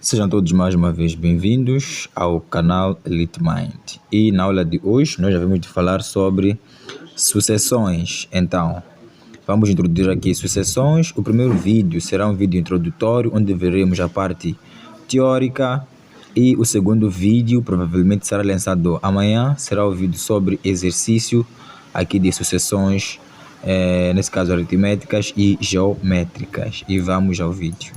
Sejam todos mais uma vez bem-vindos ao canal Elite Mind. E na aula de hoje nós já vamos falar sobre sucessões. Então, vamos introduzir aqui sucessões. O primeiro vídeo será um vídeo introdutório, onde veremos a parte teórica. E o segundo vídeo provavelmente será lançado amanhã. Será o vídeo sobre exercício aqui de sucessões, nesse caso aritméticas e geométricas. E vamos ao vídeo.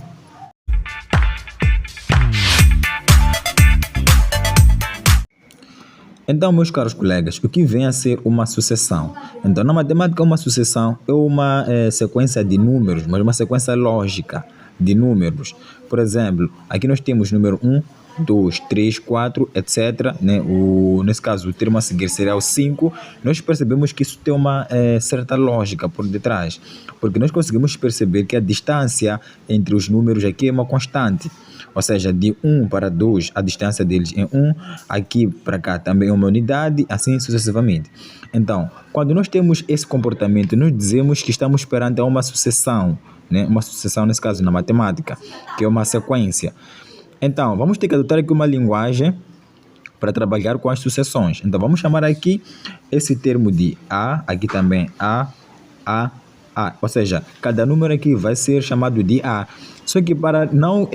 Então, meus caros colegas, o que vem a ser uma sucessão? Então, na matemática, uma sucessão é uma sequência de números, mas uma sequência lógica de números. Por exemplo, aqui nós temos número 1, 2, 3, 4, etc. Né? Nesse caso, o termo a seguir seria o 5. Nós percebemos que isso tem uma certa lógica por detrás, porque nós conseguimos perceber que a distância entre os números aqui é uma constante. Ou seja, de 1 para 2, a distância deles é 1, aqui para cá também é uma unidade, assim sucessivamente. Então, quando nós temos esse comportamento, nós dizemos que estamos perante uma sucessão, né? Uma sucessão, nesse caso, na matemática, que é uma sequência. Então, vamos ter que adotar aqui uma linguagem para trabalhar com as sucessões. Então, vamos chamar aqui esse termo de A, aqui também A. Ou seja, cada número aqui vai ser chamado de A. Só que para não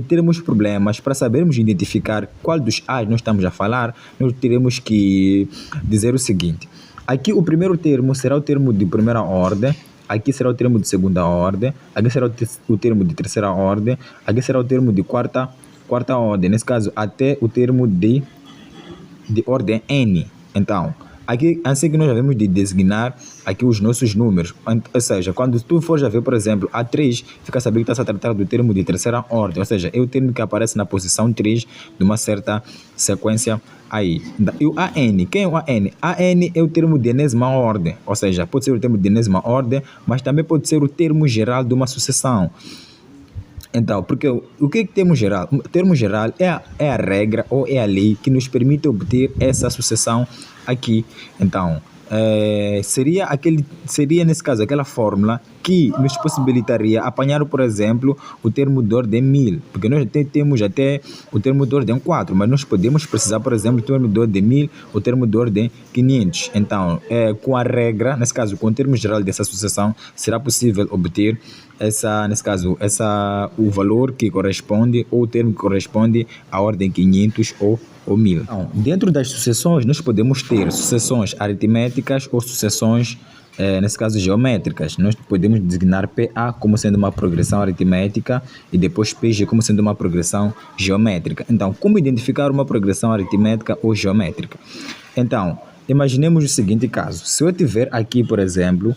termos problemas, para sabermos identificar qual dos A's nós estamos a falar, nós teremos que dizer o seguinte. Aqui o primeiro termo será o termo de primeira ordem, aqui será o termo de segunda ordem, aqui será o termo de terceira ordem, aqui será o termo de quarta ordem, nesse caso até o termo de ordem N. Então, aqui, assim que nós já vemos de designar aqui os nossos números, ou seja, quando tu for já ver, por exemplo, A3, fica sabendo que está a tratar do termo de terceira ordem, ou seja, é o termo que aparece na posição 3 de uma certa sequência aí. E o AN, quem é o AN? AN é o termo de enésima ordem, ou seja, pode ser o termo de enésima ordem, mas também pode ser o termo geral de uma sucessão. Então, porque o que é termo geral? O termo geral é a regra ou é a lei que nos permite obter essa sucessão aqui. Então, seria nesse caso aquela fórmula que nos possibilitaria apanhar, por exemplo, o termo de ordem 1000, porque nós temos até o termo de ordem 4, mas nós podemos precisar, por exemplo, do termo de ordem 1000, o termo de ordem 500. Então, com a regra, nesse caso, com o termo geral dessa sucessão, será possível obter o valor que corresponde, ou o termo que corresponde à ordem 500 ou 1000. Então, dentro das sucessões, nós podemos ter sucessões aritméticas ou sucessões, nesse caso, geométricas. Nós podemos designar PA como sendo uma progressão aritmética e depois PG como sendo uma progressão geométrica. Então, como identificar uma progressão aritmética ou geométrica? Então, imaginemos o seguinte caso. Se eu tiver aqui, por exemplo,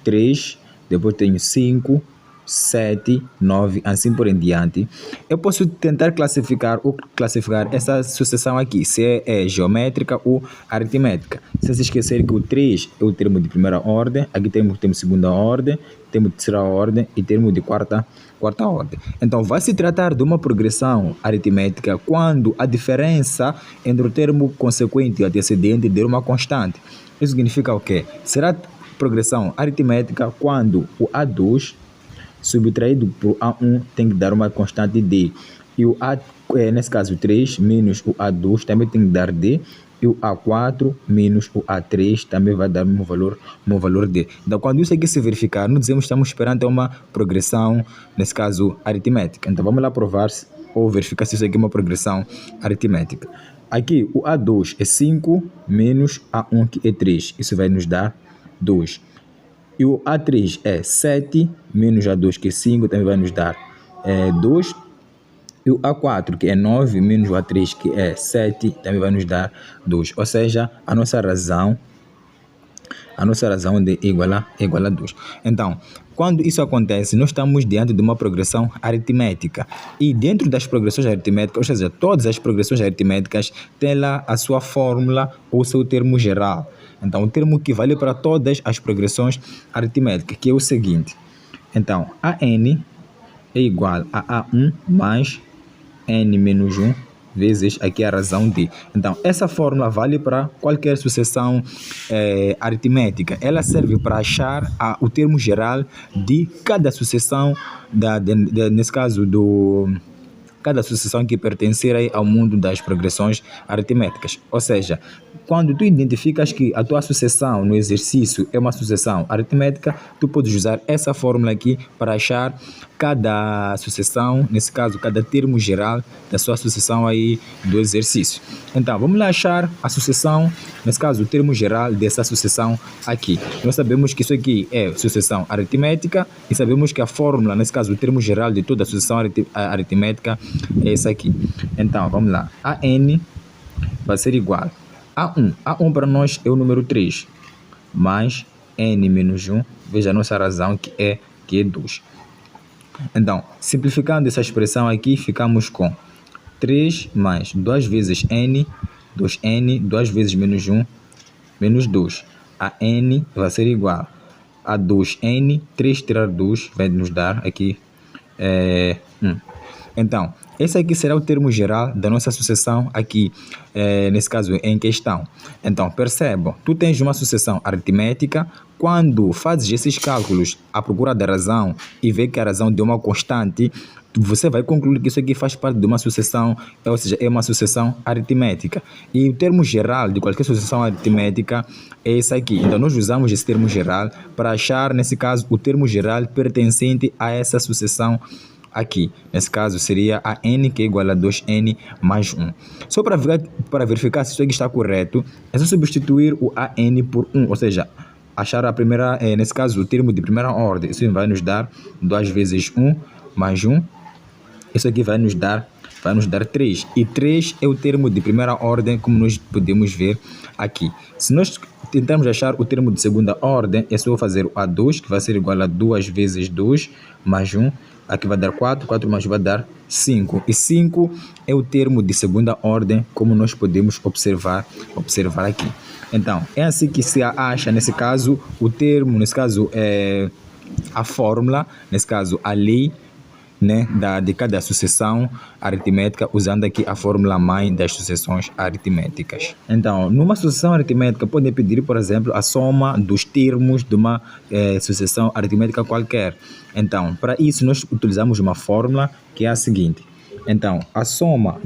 3, depois tenho 5, 7, 9, assim por em diante, eu posso tentar classificar essa sucessão aqui, se é geométrica ou aritmética. Se se esquecer que o 3 é o termo de primeira ordem, aqui temos termo de segunda ordem, termo de terceira ordem e termo de quarta ordem. Então, vai se tratar de uma progressão aritmética quando a diferença entre o termo consequente e antecedente der uma constante. Isso significa o quê? Será progressão aritmética quando o A2 subtraído por A1 tem que dar uma constante D. E o nesse caso 3 menos o A2 também tem que dar D. E o A4 menos o A3 também vai dar um valor D. Então, quando isso aqui se verificar, nós dizemos que estamos perante uma progressão, nesse caso, aritmética. Então, vamos lá provar ou verificar se isso aqui é uma progressão aritmética. Aqui, o A2 é 5 menos A1, que é 3. Isso vai nos dar 2. E o A3 é 7 menos A2, que é 5, também vai nos dar 2. E o A4, que é 9, menos o A3, que é 7, também vai nos dar 2. Ou seja, a nossa razão de igual a 2. Então, quando isso acontece, nós estamos diante de uma progressão aritmética. E dentro das progressões aritméticas, ou seja, todas as progressões aritméticas têm lá a sua fórmula ou seu termo geral. Então, o termo que vale para todas as progressões aritméticas, que é o seguinte. Então, AN é igual a A1 mais N menos 1 vezes aqui a razão D. Então, essa fórmula vale para qualquer sucessão aritmética. Ela serve para achar o termo geral de cada sucessão, nesse caso, cada sucessão que pertencer aí ao mundo das progressões aritméticas. Ou seja, quando tu identificas que a tua sucessão no exercício é uma sucessão aritmética, tu podes usar essa fórmula aqui para achar cada sucessão, nesse caso, cada termo geral da sua sucessão aí do exercício. Então, vamos lá achar a sucessão, nesse caso, o termo geral dessa sucessão aqui. Nós sabemos que isso aqui é sucessão aritmética e sabemos que a fórmula, nesse caso, o termo geral de toda a sucessão aritmética é essa aqui. Então, vamos lá. A n vai ser igual a 1. A1 para nós é o número 3, mais n menos 1, veja a nossa razão que é 2. Então, simplificando essa expressão aqui, ficamos com 3 mais 2 vezes n, 2n, 2 vezes menos 1, menos 2. A n vai ser igual a 2n, 3 tirar 2 vai nos dar aqui 1. Então, esse aqui será o termo geral da nossa sucessão aqui, nesse caso em questão. Então, percebam, tu tens uma sucessão aritmética. Quando fazes esses cálculos à procura da razão e vê que a razão deu uma constante, você vai concluir que isso aqui faz parte de uma sucessão, ou seja, é uma sucessão aritmética. E o termo geral de qualquer sucessão aritmética é esse aqui. Então, nós usamos esse termo geral para achar, nesse caso, o termo geral pertencente a essa sucessão aqui. Nesse caso, seria a n, que é igual a 2n mais 1. Só para verificar se isso aqui está correto, é só substituir o an por 1, ou seja, achar a primeira, nesse caso, o termo de primeira ordem. Isso vai nos dar 2 vezes 1 mais 1. Isso aqui vai nos dar 3. E 3 é o termo de primeira ordem, como nós podemos ver aqui. Se nós tentarmos achar o termo de segunda ordem, é só fazer o A2, que vai ser igual a 2 vezes 2 mais 1. Aqui vai dar 4, 4 mais vai dar 5. E 5 é o termo de segunda ordem, como nós podemos observar aqui. Então, é assim que se acha, nesse caso, o termo, nesse caso, a fórmula, nesse caso, a lei, né, de cada sucessão aritmética, usando aqui a fórmula mãe das sucessões aritméticas. Então, numa sucessão aritmética, podem pedir, por exemplo, a soma dos termos de uma sucessão aritmética qualquer. Então, para isso, nós utilizamos uma fórmula que é a seguinte. Então, a soma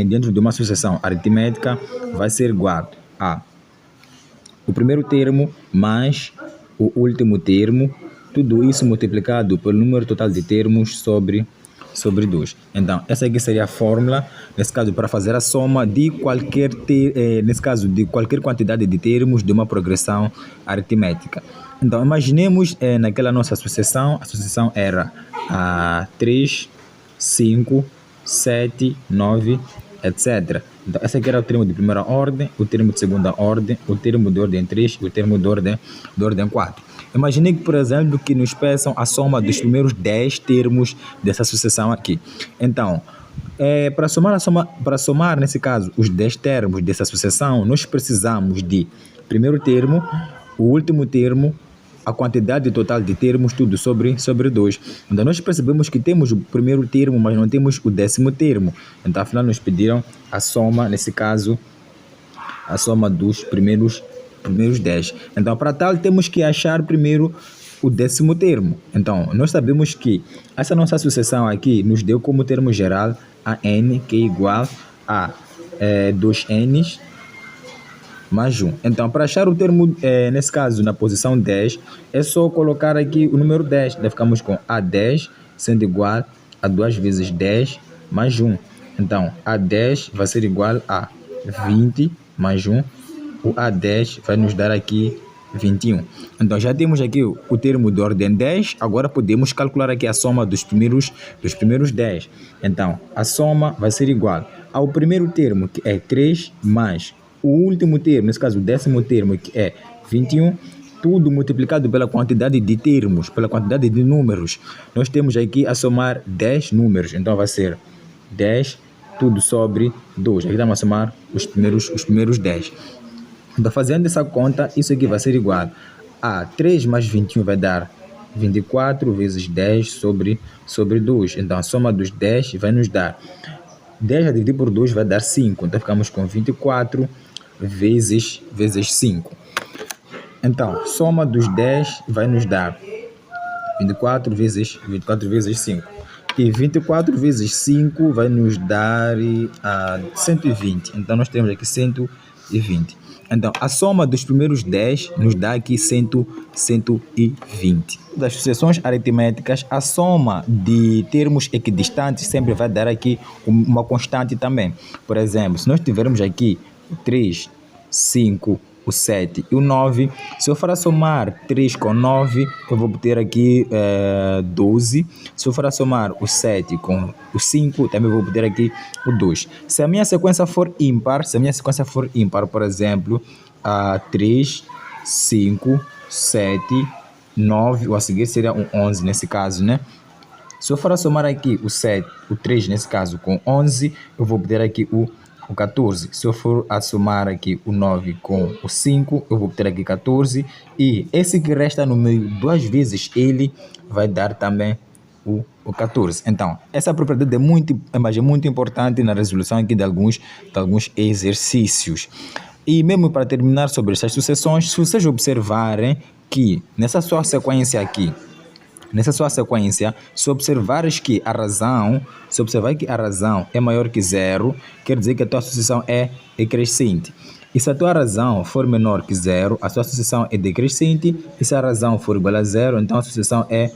dentro de uma sucessão aritmética vai ser igual a o primeiro termo mais o último termo, tudo isso multiplicado pelo número total de termos sobre 2. Então, essa aqui seria a fórmula, nesse caso, para fazer a soma de qualquer quantidade de termos de uma progressão aritmética. Então, imaginemos naquela nossa sucessão, a sucessão era 3, 5, 7, 9, etc. Então, esse aqui era o termo de primeira ordem, o termo de segunda ordem, o termo de ordem 3 e o termo de ordem 4. Imagine que, por exemplo, que nos peçam a soma dos primeiros 10 termos dessa sucessão aqui. Então, para somar, nesse caso, os 10 termos dessa sucessão, nós precisamos de primeiro termo, o último termo, a quantidade total de termos, tudo sobre 2. Então, nós percebemos que temos o primeiro termo, mas não temos o 10º termo. Então, afinal, nos pediram a soma, nesse caso, a soma dos primeiros 10. Então, para tal, temos que achar primeiro o 10º termo. Então, nós sabemos que essa nossa sucessão aqui nos deu como termo geral a n, que é igual a 2n mais 1. Então, para achar o termo, nesse caso, na posição 10, é só colocar aqui o número 10. Daí ficamos com A10 sendo igual a 2 vezes 10 mais 1. Então, A10 vai ser igual a 20 mais 1. O A10 vai nos dar aqui 21. Então, já temos aqui o termo de ordem 10. Agora, podemos calcular aqui a soma dos primeiros 10. Então, a soma vai ser igual ao primeiro termo, que é 3, mais o último termo, nesse caso o 10º termo, que é 21, tudo multiplicado pela quantidade de termos, pela quantidade de números. Nós temos aqui a somar 10 números, então vai ser 10, tudo sobre 2. Aqui estamos a somar os primeiros 10. Então, fazendo essa conta, isso aqui vai ser igual a 3 mais 21 vai dar 24 vezes 10 sobre 2. Então, a soma dos 10 vai nos dar 10 a dividir por 2 vai dar 5. Então, ficamos com 24 vezes 5. Então, soma dos 10 vai nos dar 24 vezes 5. E 24 vezes 5 vai nos dar 120. Então, nós temos aqui 120. Então, a soma dos primeiros 10 nos dá aqui 120. Das sucessões aritméticas, a soma de termos equidistantes sempre vai dar aqui uma constante também. Por exemplo, se nós tivermos aqui o 3, 5, o 7 e o 9, se eu for a somar 3 com 9, eu vou obter aqui 12. Se eu for a somar o 7 com o 5, também vou obter aqui o 2. Se a minha sequência for ímpar, por exemplo, 3, 5, 7, 9, ou a seguir seria um 11 nesse caso, né? Se eu for a somar aqui o 7, o 3 nesse caso com 11, eu vou obter aqui o 14. Se eu for a somar aqui o 9 com o 5, eu vou obter aqui 14. E esse que resta no meio, duas vezes ele vai dar também o 14. Então, essa propriedade é muito importante na resolução aqui de alguns exercícios. E mesmo para terminar sobre essas sucessões, se vocês observarem que nessa sua sequência aqui, se observar que a razão é maior que zero, quer dizer que a tua sucessão é crescente. E se a tua razão for menor que zero, a sua sucessão é decrescente. E se a razão for igual a zero, então a sucessão é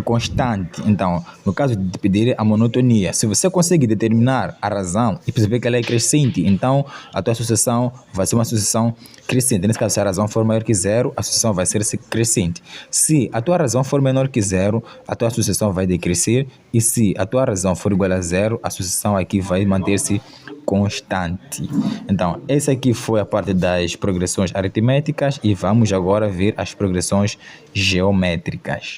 constante. Então, no caso de pedir a monotonia, se você consegue determinar a razão e perceber que ela é crescente, então a tua sucessão vai ser uma sucessão crescente. Nesse caso, se a razão for maior que zero, a sucessão vai ser crescente. Se a tua razão for menor que zero, a tua sucessão vai decrescer. E se a tua razão for igual a zero, a sucessão aqui vai manter-se constante. Então, essa aqui foi a parte das progressões aritméticas e vamos agora ver as progressões geométricas.